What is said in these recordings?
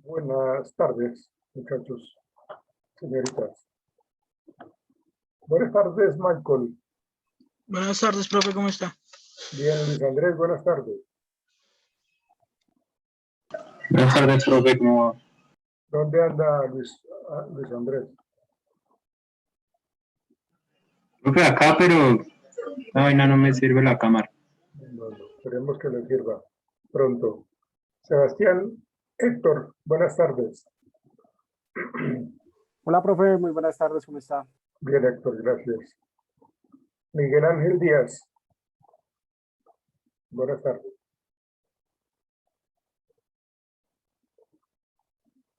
Buenas tardes, muchachos, señoritas. Buenas tardes, Michael. Buenas tardes, profe, ¿cómo está? Bien, Luis Andrés, buenas tardes. Buenas tardes, profe, ¿cómo va? ¿Dónde anda Luis Andrés? Profe, acá, pero esta vaina no me sirve la cámara. Bueno, esperemos que le sirva pronto. Sebastián Héctor, buenas tardes. Hola, profe, muy buenas tardes, ¿cómo está? Bien, Héctor, gracias. Miguel Ángel Díaz, buenas tardes.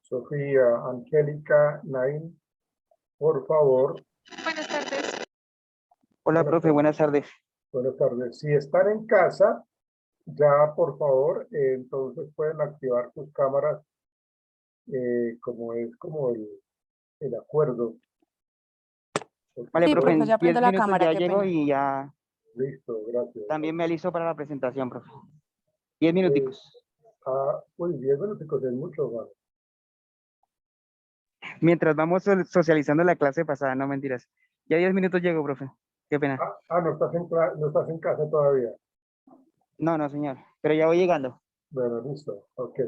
Sofía Angélica Naín, por favor. Buenas tardes. Hola, profe, buenas tardes. Buenas tardes. Si están en casa, ya por favor, entonces pueden activar sus cámaras como es como el acuerdo. Vale, Sí, profe, profe, en ya 10 prendo la minutos cámara, ya qué llego pena. y ya Listo, gracias. también me alisto para la presentación, profe. 10 minuticos. Uy, 10 minutos es mucho, man. Mientras vamos socializando la clase pasada, no mentiras. Ya 10 minutos llego, profe. Qué pena. No estás no estás en casa todavía. No, no, señor. Pero ya voy llegando. Bueno, listo. Ok.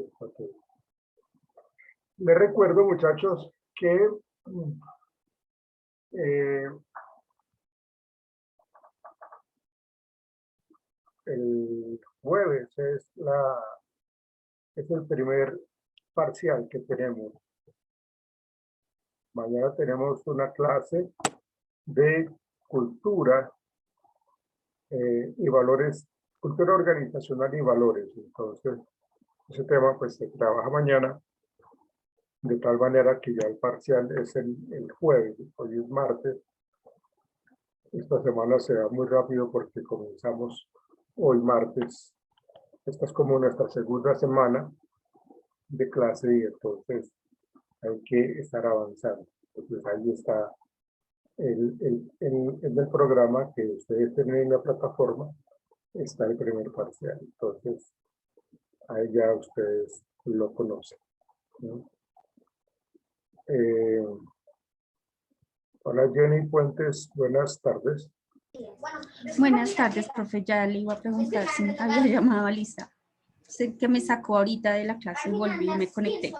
Les recuerdo, muchachos, que el jueves es el primer parcial que tenemos. Mañana tenemos una clase de cultura y valores, cultura organizacional y valores. Entonces, ese tema pues se trabaja mañana, de tal manera que ya el parcial es el jueves, hoy es martes. Esta semana se va muy rápido porque comenzamos hoy martes. Esta es como nuestra segunda semana de clase y entonces hay que estar avanzando. Entonces ahí está en el programa que ustedes tienen en la plataforma, está el primer parcial. Entonces ahí ya ustedes lo conocen, ¿no? Hola Jenny Puentes, buenas tardes. Buenas tardes, profe. Ya le iba a preguntar si me había llamado a Lisa. Sé que me sacó ahorita de la clase y volví y me conecté.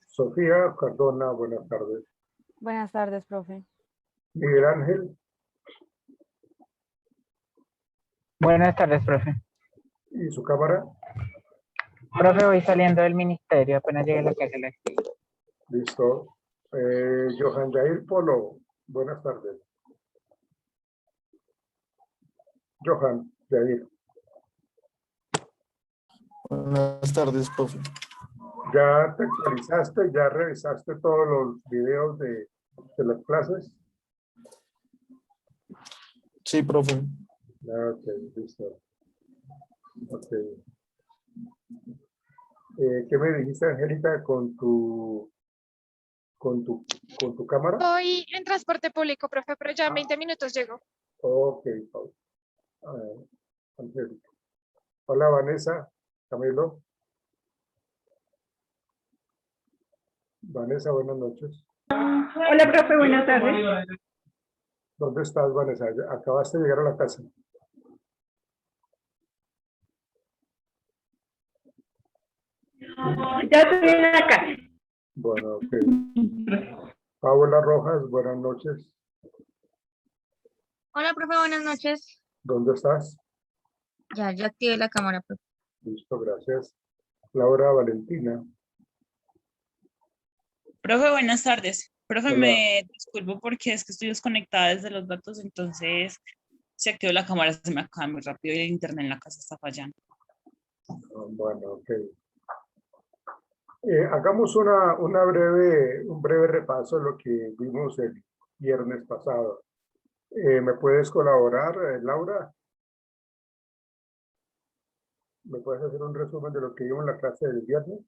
Sofía Cardona, buenas tardes. Buenas tardes, profe. Miguel Ángel Buenas tardes, profe. y su cámara. Profe, voy saliendo del ministerio, apenas llegue a la casa la activo. Listo. Johan Jair Polo, buenas tardes. Johan Jair, Buenas tardes, profe. ¿ya te actualizaste? ¿Ya revisaste todos los videos de las clases? Sí, profe. Ok, listo. Ok. ¿Qué me dijiste, Angélica, con tu cámara? Voy en transporte público, profe, pero ya en 20 minutos llego. Ok, Paul. Angélica. Hola, Vanessa, Camilo. Vanessa, buenas noches. Hola, profe. Buenas tardes. ¿Dónde estás, Vanessa? Acabaste de llegar a la casa. Ya estoy en la casa. Bueno, ok. Paola Rojas, buenas noches. Hola, profe, buenas noches. ¿Dónde estás? Ya activé la cámara, profe. Listo, gracias. Laura Valentina. Profe, buenas tardes. Profe, Hola. me disculpo porque es que estoy desconectada desde los datos, entonces se activó la cámara, se me acaba muy rápido y el internet en la casa está fallando. Bueno, ok. Hagamos un breve repaso de lo que vimos el viernes pasado. ¿Me puedes colaborar, Laura? ¿Me puedes hacer un resumen de lo que vimos en la clase del viernes?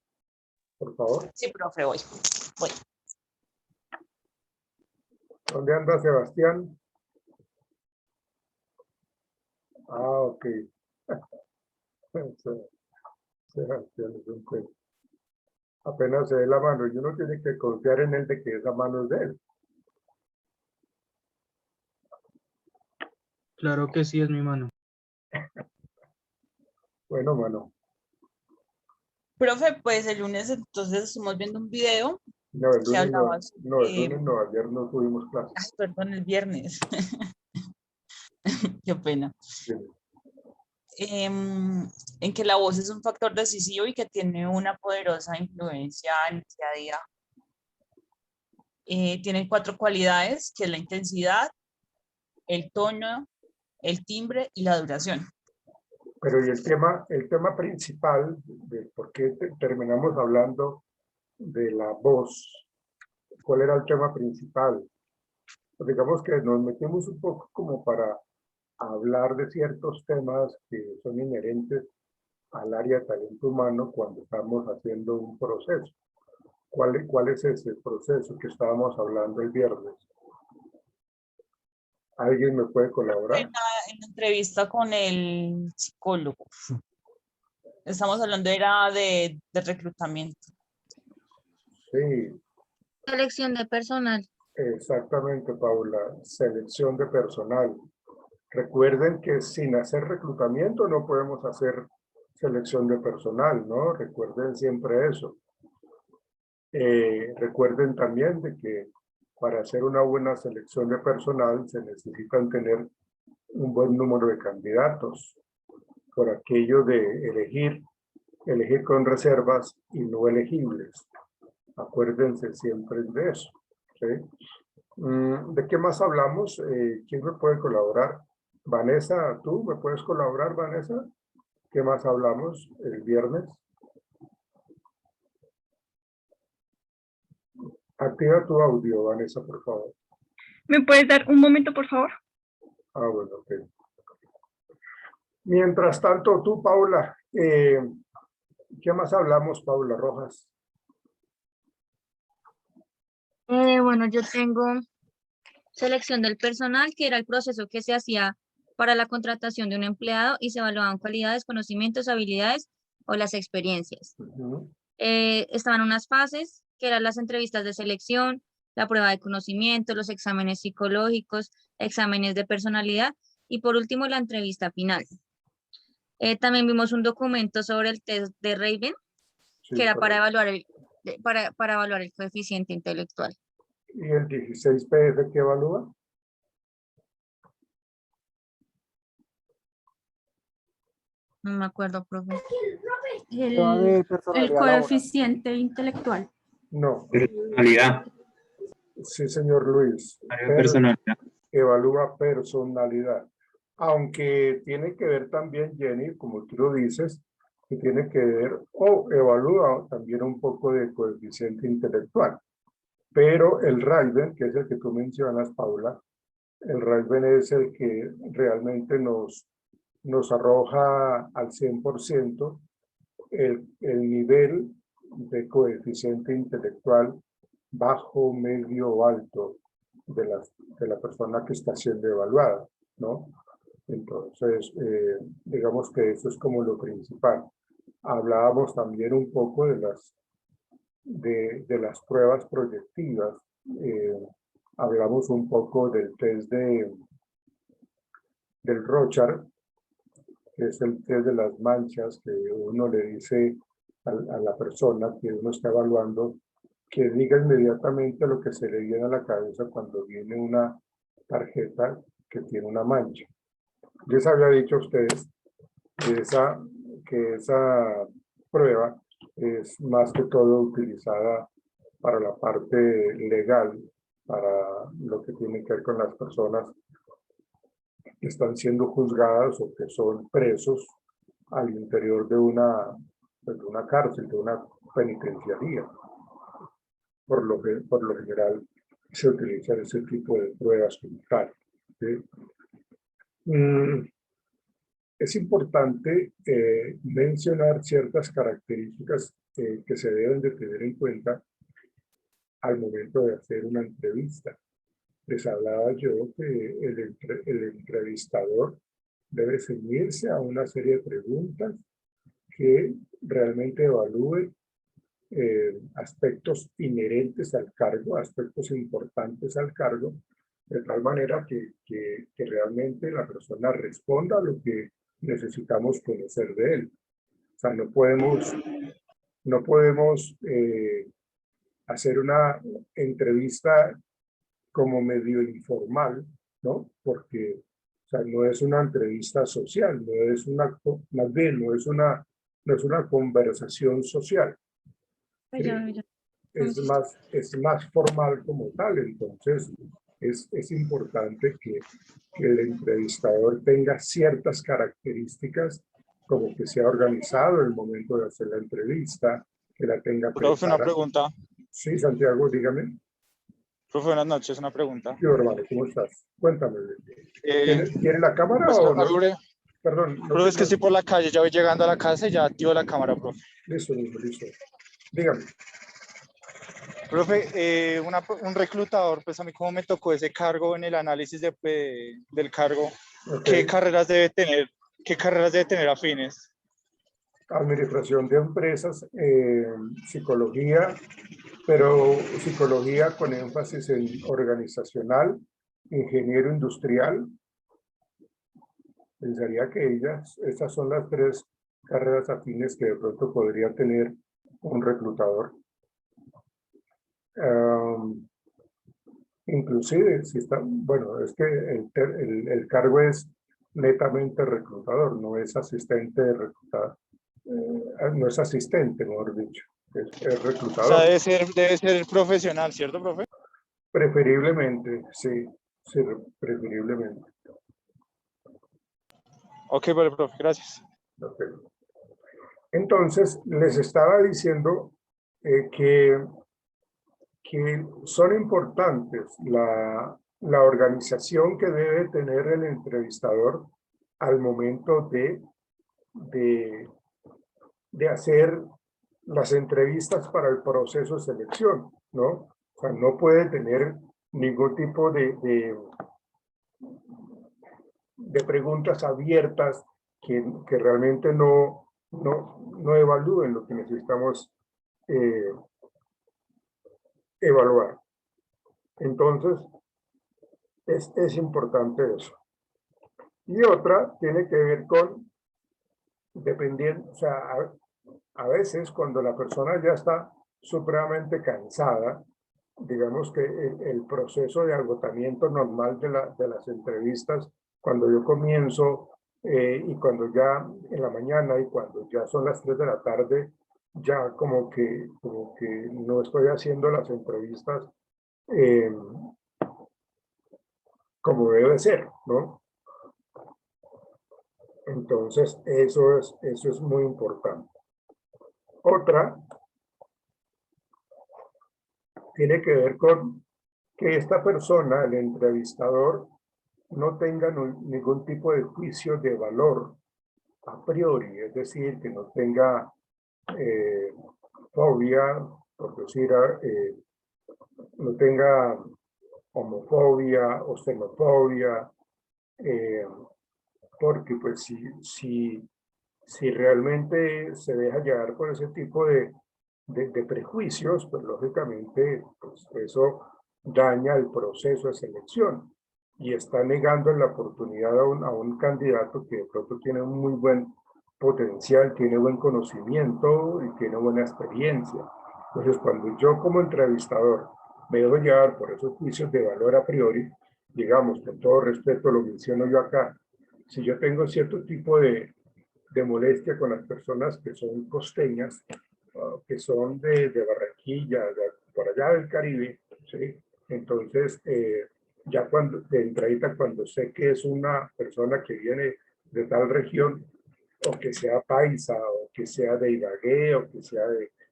Por favor. Sí, profe, voy. ¿Dónde anda Sebastián? Ok. Sebastián es un juego. apenas se dé la mano, y uno tiene que confiar en él de que esa mano es de él. Claro que sí, es mi mano. Bueno, mano, Profe, pues el lunes entonces estamos viendo un video no, el que lunes no, hablaba el sobre, lunes no, ayer no tuvimos clase. ay, perdón, el viernes. Qué pena. Sí. En que la voz es un factor decisivo y que tiene una poderosa influencia en el día a día. Tiene 4 cualidades, que es la intensidad, el tono, el timbre y la duración. Pero y el tema principal de por qué terminamos hablando de la voz, ¿cuál era el tema principal? Pues digamos que nos metimos un poco como para hablar de ciertos temas que son inherentes al área de talento humano cuando estamos haciendo un proceso. ¿Cuál es ese proceso que estábamos hablando el viernes? ¿Alguien me puede colaborar? En la entrevista con el psicólogo. Estamos hablando era de reclutamiento. Sí, Selección de personal. exactamente, Paula. Selección de personal. Recuerden que sin hacer reclutamiento no podemos hacer selección de personal, ¿no? Recuerden siempre eso. Recuerden también de que para hacer una buena selección de personal se necesitan tener un buen número de candidatos. Por aquello de elegir con reservas y no elegibles. Acuérdense siempre de eso. ¿Sí? ¿De qué más hablamos? ¿Quién me puede colaborar? Vanessa, ¿tú me puedes colaborar, Vanessa? ¿Qué más hablamos el viernes? Activa tu audio, Vanessa, por favor. ¿Me puedes dar un momento, por favor? Ah, bueno, ok. Mientras tanto, tú, Paula, ¿qué más hablamos, Paula Rojas? Bueno, yo tengo selección del personal, que era el proceso que se hacía para la contratación de un empleado y se evaluaban cualidades, conocimientos, habilidades o las experiencias. Estaban unas fases, que eran las entrevistas de selección, la prueba de conocimiento, los exámenes psicológicos, exámenes de personalidad y por último la entrevista final. También vimos un documento sobre el test de Raven, Sí, que era para correcto. evaluar para evaluar el coeficiente intelectual. ¿Y el 16 PF qué evalúa? No me acuerdo, profe. Tema de El personalidad laboral. coeficiente intelectual. No. Personalidad. Sí, señor Luis. Área de personalidad. Evalúa personalidad. Aunque tiene que ver también, Jenny, como tú lo dices, que tiene que ver o evalúa también un poco de coeficiente intelectual. Pero el Raven, que es el que tú mencionas, Paula, el Raven es el que realmente nos arroja al 100% el nivel de coeficiente intelectual bajo, medio o alto de la persona que está siendo evaluada, ¿no? Entonces, digamos que eso es como lo principal. Hablábamos también un poco de las pruebas proyectivas. Hablamos un poco del test del Rorschach, que es el test de las manchas, que uno le dice a la persona que uno está evaluando que diga inmediatamente lo que se le viene a la cabeza cuando viene una tarjeta que tiene una mancha. Les había dicho a ustedes que esa prueba es más que todo utilizada para la parte legal, para lo que tiene que ver con las personas que están siendo juzgadas o que son presos al interior de una cárcel, de una penitenciaría. Por lo general se utiliza ese tipo de pruebas como tal. ¿Sí? Es importante mencionar ciertas características que se deben de tener en cuenta al momento de hacer una entrevista. Les hablaba yo que el entrevistador debe ceñirse a una serie de preguntas que realmente evalúe aspectos inherentes al cargo, aspectos importantes al cargo, de tal manera que realmente la persona responda a lo que necesitamos conocer de él. O sea, no podemos hacer una entrevista como medio informal, ¿no? Porque o sea, no es una entrevista social, no es más bien, no es una conversación social. Es más formal como tal, entonces es importante que el entrevistador tenga ciertas características, como que sea organizado el momento de hacer la entrevista, que la tenga Profe, una preparada. pregunta. Sí, Santiago, dígame. Profe, buenas noches, una pregunta. Sí, hermano, ¿cómo estás? Cuéntame. Eh, ¿Tiene la cámara pues, o no? abre. Perdón. No Profe, es que estoy por la calle, ya voy llegando a la casa y ya activo la cámara, profe. Listo, listo. Dígame. Profe, un reclutador, pues a mí como me tocó ese cargo en el análisis del cargo, Okay. ¿qué carreras debe tener afines? Administración de empresas, psicología, pero psicología con énfasis en organizacional, ingeniero industrial. Pensaría que estas son las 3 carreras afines que de pronto podría tener un reclutador. Inclusive, si está, bueno, es que el cargo es netamente reclutador, no es asistente de reclutador, no es asistente, mejor dicho, es reclutador. O sea, debe ser profesional, ¿cierto, profe? Preferiblemente, sí, preferiblemente. Ok, vale, profe, gracias. Okay. Entonces, les estaba diciendo que son importantes la organización que debe tener el entrevistador al momento de hacer las entrevistas para el proceso de selección, ¿no? O sea, no puede tener ningún tipo de preguntas abiertas que realmente no evalúen lo que necesitamos evaluar. Entonces, es importante eso. Y otra tiene que ver con, dependiendo, o sea, a veces cuando la persona ya está supremamente cansada, digamos que el proceso de agotamiento normal de las entrevistas, cuando yo comienzo y cuando ya en la mañana y cuando ya son las 3 de la tarde, ya como que no estoy haciendo las entrevistas como debe ser, ¿no? Entonces, eso es muy importante. Otra tiene que ver con que esta persona, el entrevistador, no tenga ningún tipo de juicio de valor a priori, es decir, que no tenga fobia, por decir, no tenga homofobia o xenofobia, porque pues si realmente se deja llevar por ese tipo de prejuicios, pues lógicamente pues eso daña el proceso de selección y está negando la oportunidad a un candidato que de pronto tiene un muy buen potencial, tiene buen conocimiento y tiene buena experiencia. Entonces, cuando yo como entrevistador me dejo llevar por esos juicios de valor a priori, digamos, con todo respeto lo menciono yo acá, si yo tengo cierto tipo de molestia con las personas que son costeñas, que son de Barranquilla, por allá del Caribe, ¿sí? Entonces, ya de entradita, cuando sé que es una persona que viene de tal región, o que sea paisa, o que sea de Ibagué, o que sea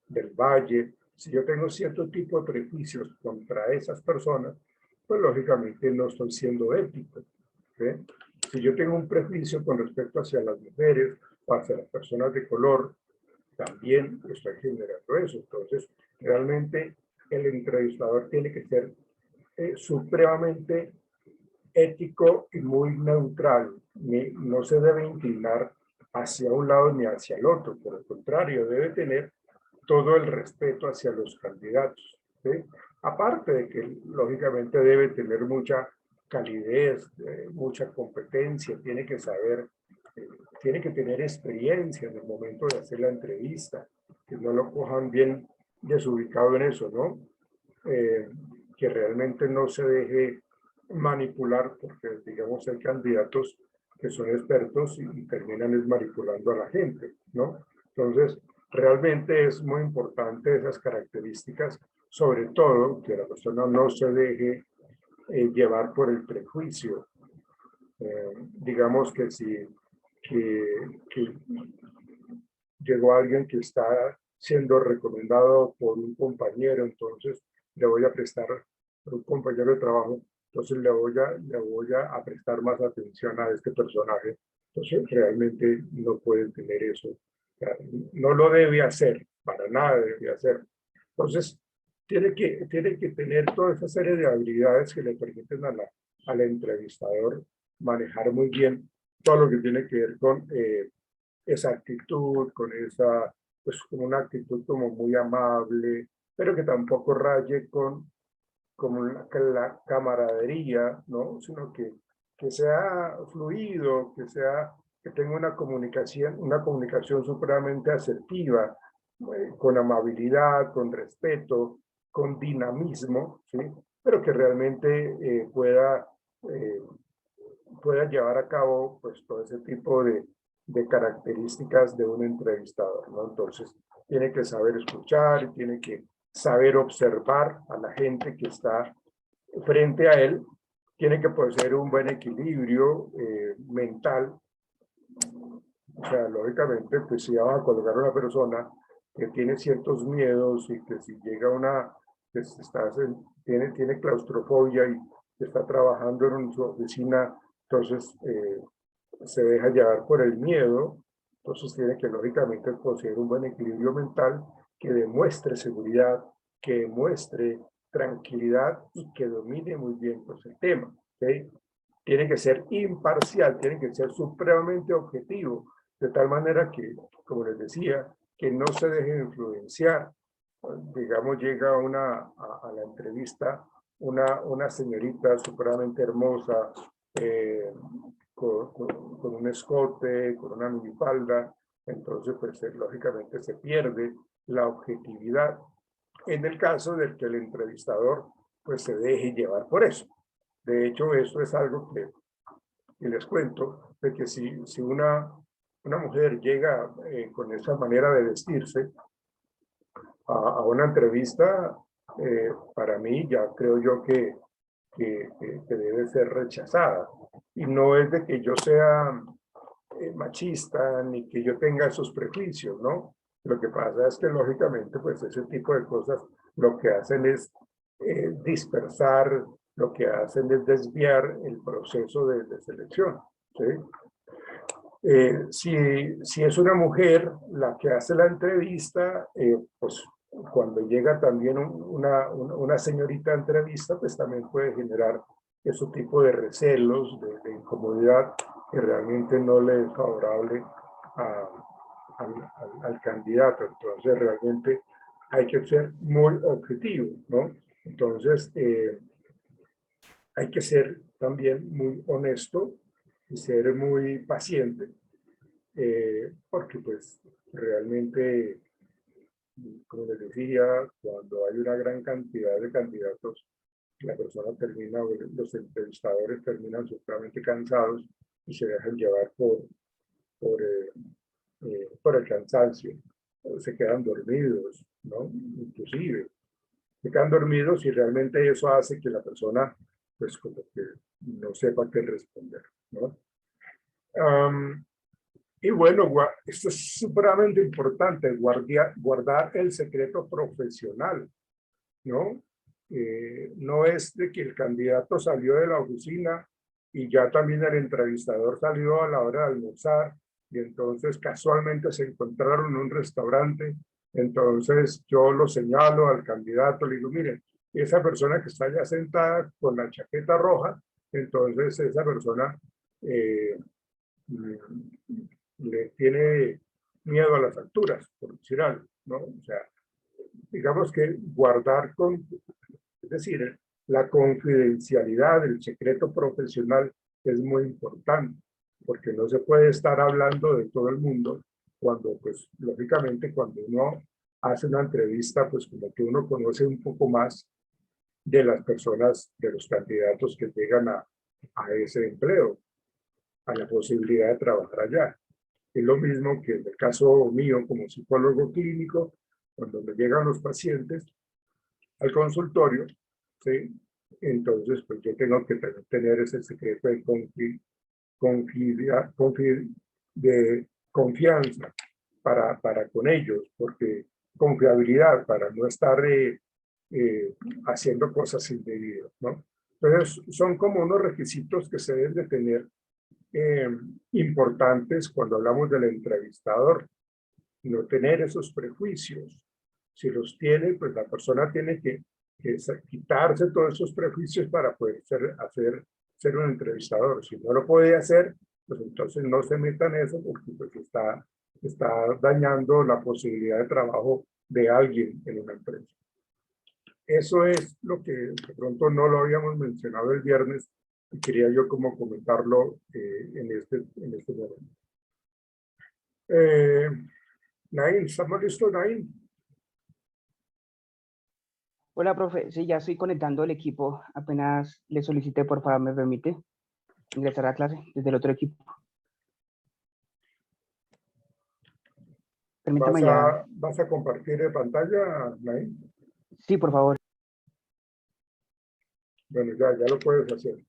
del Valle, si yo tengo cierto tipo de prejuicios contra esas personas, pues lógicamente no estoy siendo ético, ¿sí? Si yo tengo un prejuicio con respecto hacia las mujeres o hacia las personas de color, también estoy generando eso. Entonces, realmente el entrevistador tiene que ser supremamente ético y muy neutral. No se debe inclinar hacia un lado ni hacia el otro. Por el contrario, debe tener todo el respeto hacia los candidatos, ¿sí? Aparte de que lógicamente debe tener mucha calidez, mucha competencia, tiene que saber, tiene que tener experiencia en el momento de hacer la entrevista, que no lo cojan bien desubicado en eso, ¿no? Que realmente no se deje manipular, porque digamos hay candidatos que son expertos y terminan manipulando a la gente, ¿no? Entonces, realmente es muy importante esas características, sobre todo que la persona no se deje llevar por el prejuicio. Digamos que si que llegó alguien que está siendo recomendado por un compañero, entonces le voy a prestar, por un compañero de trabajo, entonces le voy a prestar más atención a este personaje. Entonces realmente no puede tener eso. O sea, no lo debe hacer, para nada debe hacer. Entonces tiene que tener toda esa serie de habilidades que le permiten al entrevistador manejar muy bien todo lo que tiene que ver con esa actitud, con esa, pues como una actitud como muy amable, pero que tampoco raye con como la camaradería, ¿no? Sino que sea fluido, que tenga una comunicación supremamente asertiva, con amabilidad, con respeto, con dinamismo, ¿sí? Pero que realmente pueda llevar a cabo pues todo ese tipo de características de un entrevistador, ¿no? Entonces, tiene que saber escuchar, tiene que saber observar a la gente que está frente a él, tiene que poseer un buen equilibrio mental. O sea, lógicamente, pues si vamos a colocar a una persona que tiene ciertos miedos y que si llega que tiene claustrofobia y está trabajando en su oficina, entonces se deja llevar por el miedo, entonces tiene que lógicamente poseer un buen equilibrio mental que demuestre seguridad, que demuestre tranquilidad y que domine muy bien pues, el tema. ¿Okay? Tiene que ser imparcial, tiene que ser supremamente objetivo, de tal manera que, como les decía, que no se deje influenciar. Digamos, llega a la entrevista una señorita supremamente hermosa, con un escote, con una minifalda, entonces pues lógicamente se pierde la objetividad en el caso del que el entrevistador pues se deje llevar por eso. De hecho, eso es algo que les cuento, de que si una mujer llega con esa manera de vestirse a una entrevista, para mí ya creo yo que debe ser rechazada. Y no es de que yo sea machista ni que yo tenga esos prejuicios, ¿no? Lo que pasa es que lógicamente pues ese tipo de cosas lo que hacen es dispersar, lo que hacen es desviar el proceso de selección, ¿sí? Si es una mujer la que hace la entrevista, pues cuando llega también una señorita a entrevista, pues también puede generar ese tipo de recelos, de incomodidad que realmente no le es favorable al candidato. Entonces realmente hay que ser muy objetivo, ¿no? Entonces hay que ser también muy honesto y ser muy paciente, porque pues realmente, como les decía, cuando hay una gran cantidad de candidatos, la persona termina, los entrevistadores terminan supremamente cansados y se dejan llevar por el cansancio, se quedan dormidos, ¿no? Inclusive, se quedan dormidos y realmente eso hace que la persona, pues como que no sepa qué responder, ¿no? Y bueno, esto es supremamente importante, guardar el secreto profesional, ¿no? No es de que el candidato salió de la oficina y ya también el entrevistador salió a la hora de almorzar y entonces casualmente se encontraron en un restaurante. Entonces yo lo señalo al candidato, le digo, miren, esa persona que está allá sentada con la chaqueta roja, entonces esa persona le tiene miedo a las alturas, por decir algo, ¿no? O sea, digamos que guardar es decir, la confidencialidad, el secreto profesional es muy importante, porque no se puede estar hablando de todo el mundo cuando, pues, lógicamente, cuando uno hace una entrevista, pues como que uno conoce un poco más de las personas, de los candidatos que llegan a ese empleo, a la posibilidad de trabajar allá. Es lo mismo que en el caso mío como psicólogo clínico, cuando me llegan los pacientes al consultorio, ¿sí? Entonces, pues yo tengo que tener ese secreto de de confianza para con ellos, porque confiabilidad para no estar haciendo cosas indebidas, ¿no? Entonces, son como unos requisitos que se deben de tener importantes cuando hablamos del entrevistador, no tener esos prejuicios. Si los tiene, pues la persona tiene que quitarse todos esos prejuicios para poder ser un entrevistador. Si no lo puede hacer, pues entonces no se meta en eso porque pues está dañando la posibilidad de trabajo de alguien en una empresa. Eso es lo que de pronto no lo habíamos mencionado el viernes y quería yo como comentarlo en este momento. Nain, ¿estamos listos, Nain? Hola, profe. Sí, ya estoy conectando el equipo. Apenas le solicité, por favor, me permite ingresar a clase desde el otro equipo. Permítame ya. ¿Vas a compartir pantalla, Nain? Sí, por favor. Bueno, ya lo puedes hacer.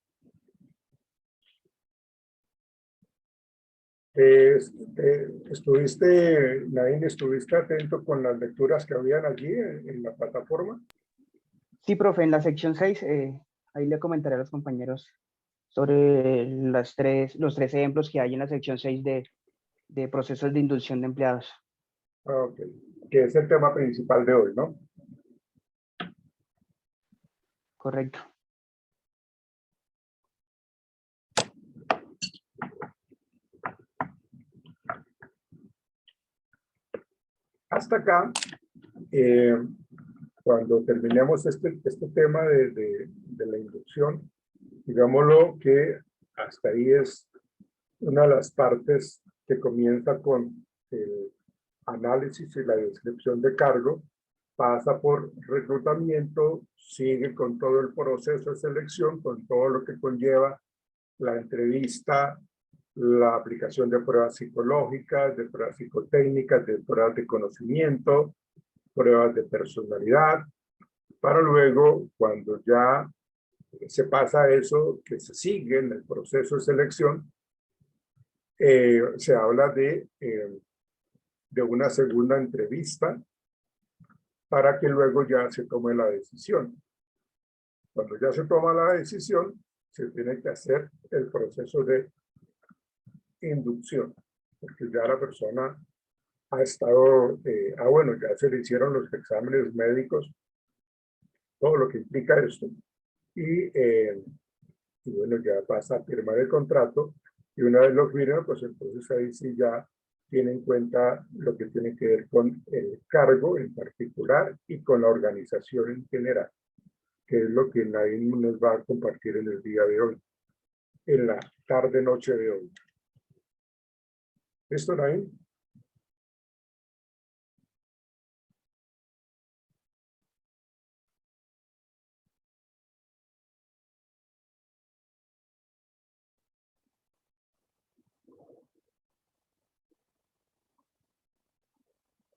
Nain, ¿estuviste atento con las lecturas que habían allí en la plataforma? Sí, profe, en la sección 6, ahí le comentaré a los compañeros sobre los tres ejemplos que hay en la sección 6 de procesos de inducción de empleados. Ok, que es el tema principal de hoy, ¿no? Correcto. Hasta acá, cuando terminemos este tema de la inducción, digámoslo que hasta ahí es una de las partes que comienza con el análisis y la descripción de cargo, pasa por reclutamiento, sigue con todo el proceso de selección, con todo lo que conlleva la entrevista, la aplicación de pruebas psicológicas, de pruebas psicotécnicas, de pruebas de conocimiento, pruebas de personalidad, para luego, cuando ya se pasa eso, que se sigue en el proceso de selección, se habla de una segunda entrevista para que luego ya se tome la decisión. Cuando ya se toma la decisión, se tiene que hacer el proceso de inducción, porque ya la persona ha estado, bueno, ya se le hicieron los exámenes médicos, todo lo que implica esto, y bueno, ya pasa a firmar el contrato, y una vez lo firma, pues entonces ahí sí ya tiene en cuenta lo que tiene que ver con el cargo en particular y con la organización en general, que es lo que nadie nos va a compartir en el día de hoy, en la tarde-noche de hoy. ¿Listo, Nain?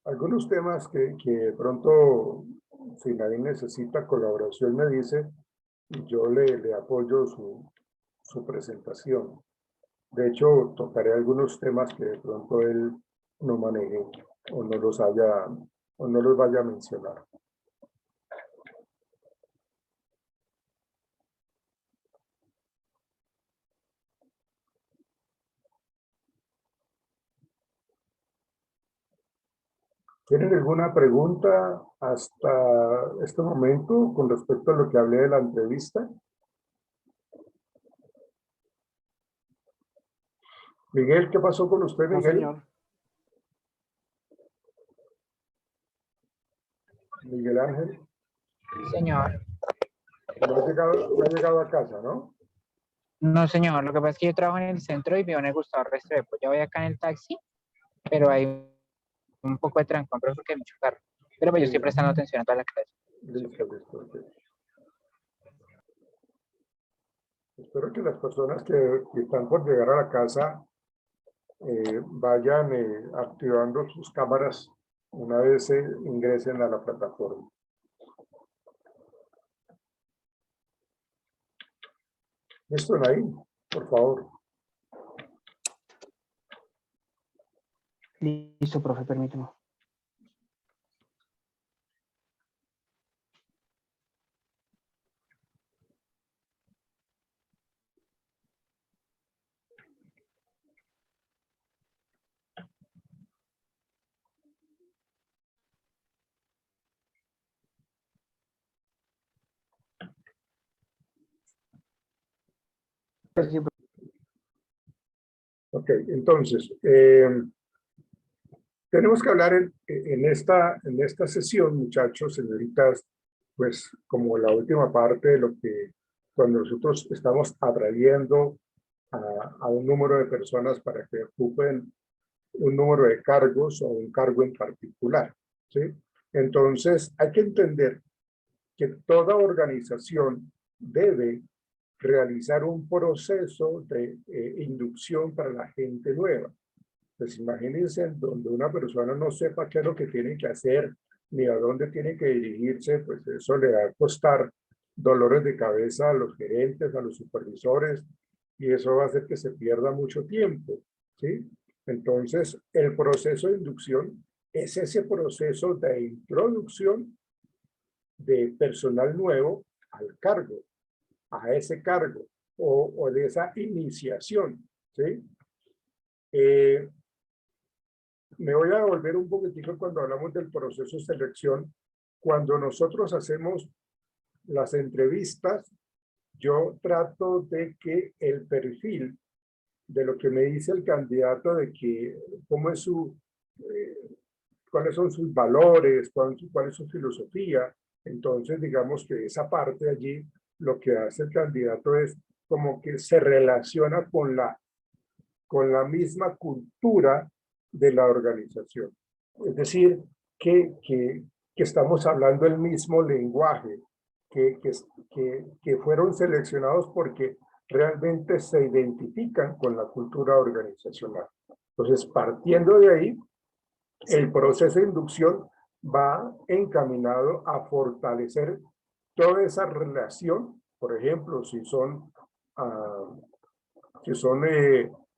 Algunos temas que de pronto, si nadie necesita colaboración, me dice, y yo le apoyo su presentación. De hecho, tocaré algunos temas que de pronto él no maneje o no los vaya a mencionar. ¿Tienen alguna pregunta hasta este momento con respecto a lo que hablé de la entrevista? Miguel, ¿qué pasó con usted, No, Miguel? señor. Miguel Ángel, Señor. no ha llegado a casa, ¿no? No, señor. Lo que pasa es que yo trabajo en el centro y vivo en el Gustavo Restrepo. Ya voy acá en el taxi, pero hay un poco de trancón, pero porque hay mucho carro. Pero pues yo estoy prestando atención a toda la clase. Listo, listo. Ok. Espero que las personas que están por llegar a la casa vayan activando sus cámaras una vez ingresen a la plataforma. Listo, Naim, por favor. Listo, profe, permíteme. Sí, Ok, entonces, tenemos que hablar en esta sesión, muchachos, señoritas, pues como la última parte de lo que cuando nosotros estamos atrayendo a un número de personas para que ocupen un número de cargos o un cargo en particular, ¿sí? Entonces, hay que entender que toda organización debe realizar un proceso de inducción para la gente nueva. Pues imagínense donde una persona no sepa qué es lo que tiene que hacer ni a dónde tiene que dirigirse, pues eso le va a costar dolores de cabeza a los gerentes, a los supervisores, y eso va a hacer que se pierda mucho tiempo, ¿sí? Entonces, el proceso de inducción es ese proceso de introducción de personal nuevo al cargo, a ese cargo, o de esa iniciación, ¿sí? Me voy a volver un poquitico cuando hablamos del proceso de selección. Cuando nosotros hacemos las entrevistas, yo trato de que el perfil de lo que me dice el candidato, de que cómo es cuáles son sus valores, cuál es su filosofía. Entonces, digamos que esa parte de allí, lo que hace el candidato es como que se relaciona con la misma cultura de la organización. Es decir, que estamos hablando el mismo lenguaje, que fueron seleccionados porque realmente se identifican con la cultura organizacional. Entonces, partiendo de ahí, el proceso de inducción va encaminado a fortalecer toda esa relación. Por ejemplo, si son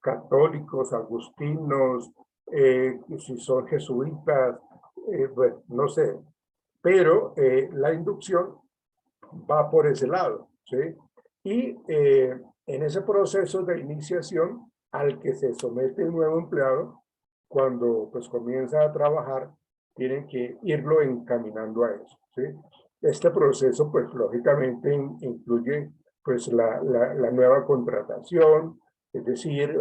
católicos, agustinos, si son jesuitas, bueno, no sé, pero la inducción va por ese lado, ¿sí? Y en ese proceso de iniciación al que se somete el nuevo empleado, cuando pues comienza a trabajar, tienen que irlo encaminando a eso, ¿sí? Este proceso pues lógicamente incluye pues la nueva contratación, es decir,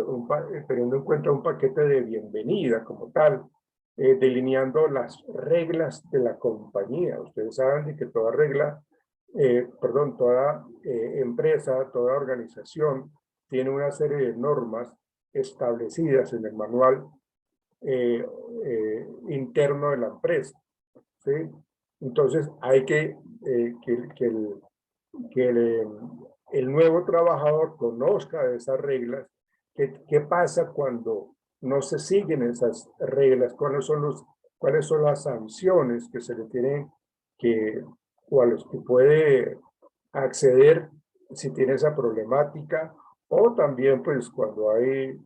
teniendo en cuenta un paquete de bienvenida como tal, delineando las reglas de la compañía. Ustedes saben de que toda regla, toda empresa, toda organización tiene una serie de normas establecidas en el manual interno de la empresa, ¿sí? Entonces hay que el nuevo trabajador conozca de esas reglas. ¿Qué pasa cuando no se siguen esas reglas? ¿Cuáles son las sanciones que se le tienen o a los que puede acceder si tiene esa problemática? O también, pues, cuando hay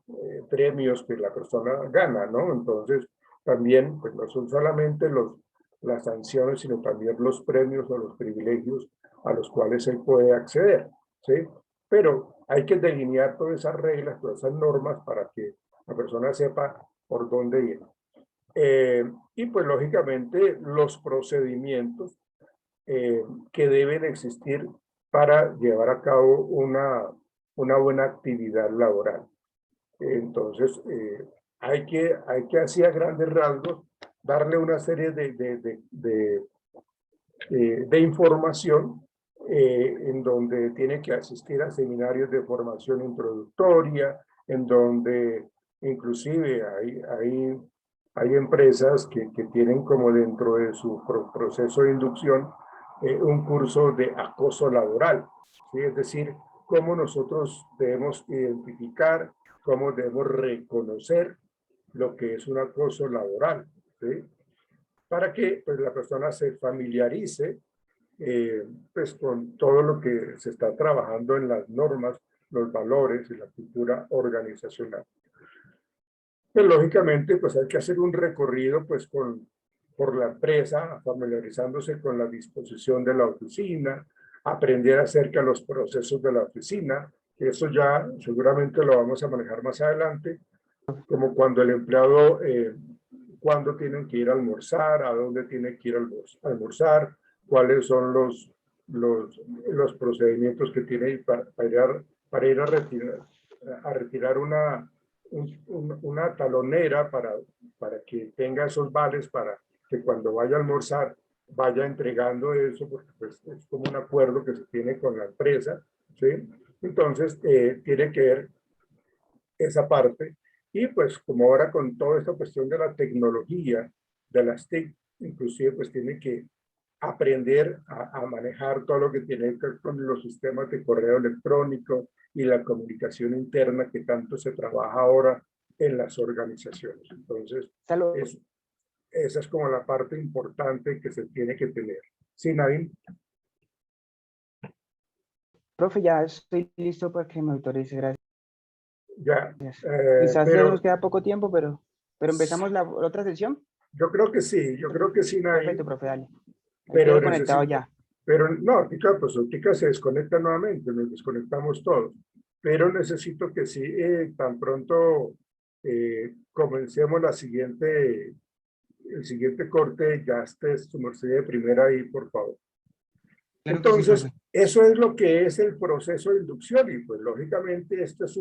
premios que la persona gana, ¿no? Entonces, también, pues, no son solamente las sanciones, sino también los premios o los privilegios a los cuales él puede acceder, ¿sí? Pero hay que delinear todas esas reglas, todas esas normas para que la persona sepa por dónde ir. Y pues lógicamente los procedimientos que deben existir para llevar a cabo una buena actividad laboral. Entonces, hay que así a grandes rasgos darle una serie de información, en donde tiene que asistir a seminarios de formación introductoria, en donde inclusive hay empresas que tienen como dentro de su proceso de inducción un curso de acoso laboral, ¿sí? Es decir, cómo nosotros debemos identificar, cómo debemos reconocer lo que es un acoso laboral, ¿sí? Para que pues, la persona se familiarice pues, con todo lo que se está trabajando en las normas, los valores y la cultura organizacional. Pues, lógicamente, pues hay que hacer un recorrido pues, por la empresa, familiarizándose con la disposición de la oficina, aprender acerca de los procesos de la oficina, que eso ya seguramente lo vamos a manejar más adelante, como cuando el empleado, cuándo tienen que ir a almorzar, a dónde tiene que ir a almorzar, cuáles son los procedimientos que tiene para ir a retirar una talonera para que tenga esos vales para que cuando vaya a almorzar vaya entregando eso, porque pues, es como un acuerdo que se tiene con la empresa, ¿sí? Entonces, tiene que ver esa parte. Y pues como ahora con toda esta cuestión de la tecnología, de las TIC, inclusive pues tiene que aprender a manejar todo lo que tiene que ver con los sistemas de correo electrónico y la comunicación interna que tanto se trabaja ahora en las organizaciones. Entonces, esa es como la parte importante que se tiene que tener. ¿Sí, Nadine? Profe, ya estoy listo para que me autorice, gracias. Ya. Quizás ya Pero nos queda poco tiempo, pero empezamos la otra sesión. yo creo que sí, Nadine. Perfecto, profe, dale. Pero Quedo conectado ya. Pero no, ahorita, pues ahorita se desconecta nuevamente, nos desconectamos todos. Pero necesito que sí, tan pronto comencemos el siguiente corte, ya estés su merced de primera ahí, por favor. Claro que sí, Entonces, profe. eso es lo que es el proceso de inducción y pues lógicamente esto es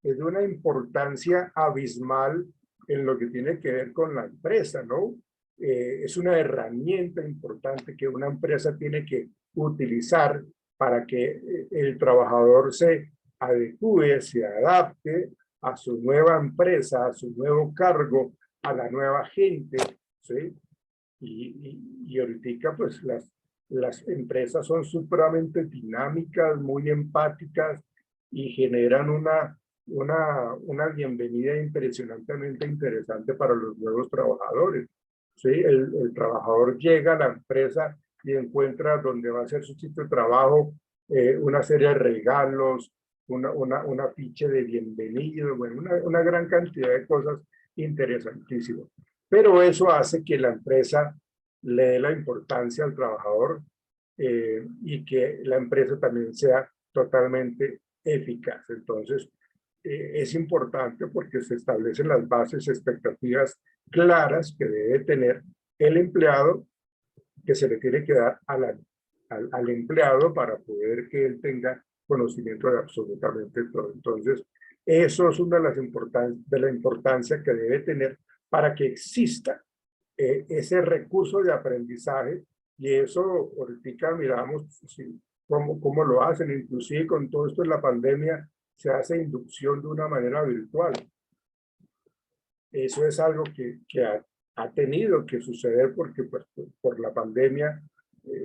de una importancia abismal en lo que tiene que ver con la empresa, ¿no? Es una herramienta importante que una empresa tiene que utilizar para que el trabajador se adecue, se adapte a su nueva empresa, a su nuevo cargo, a la nueva gente, ¿sí? Y ahorita pues las empresas son supremamente dinámicas, muy empáticas y generan una bienvenida impresionantemente interesante para los nuevos trabajadores. ¿Sí? El trabajador llega a la empresa y encuentra donde va a ser su sitio de trabajo una serie de regalos, una ficha de bienvenido, bueno, una gran cantidad de cosas interesantísimas. Pero eso hace que la empresa le dé la importancia al trabajador y que la empresa también sea totalmente eficaz. Entonces, es importante porque se establecen las bases, expectativas claras que debe tener el empleado, que se le tiene que dar al empleado para poder que él tenga conocimiento de absolutamente todo. Entonces, eso es una de la importancia que debe tener para que exista ese recurso de aprendizaje, y eso ahorita miramos cómo lo hacen, inclusive con todo esto en la pandemia se hace inducción de una manera virtual. Eso es algo que ha tenido que suceder porque pues, por la pandemia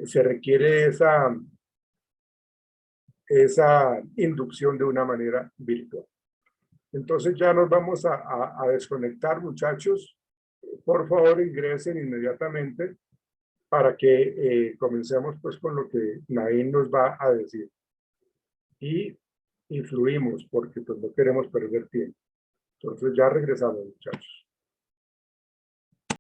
se requiere esa inducción de una manera virtual. Entonces ya nos vamos a desconectar, muchachos. Por favor, ingresen inmediatamente para que comencemos pues con lo que Nadine nos va a decir. Y influimos porque pues no queremos perder tiempo. Entonces ya regresamos, muchachos.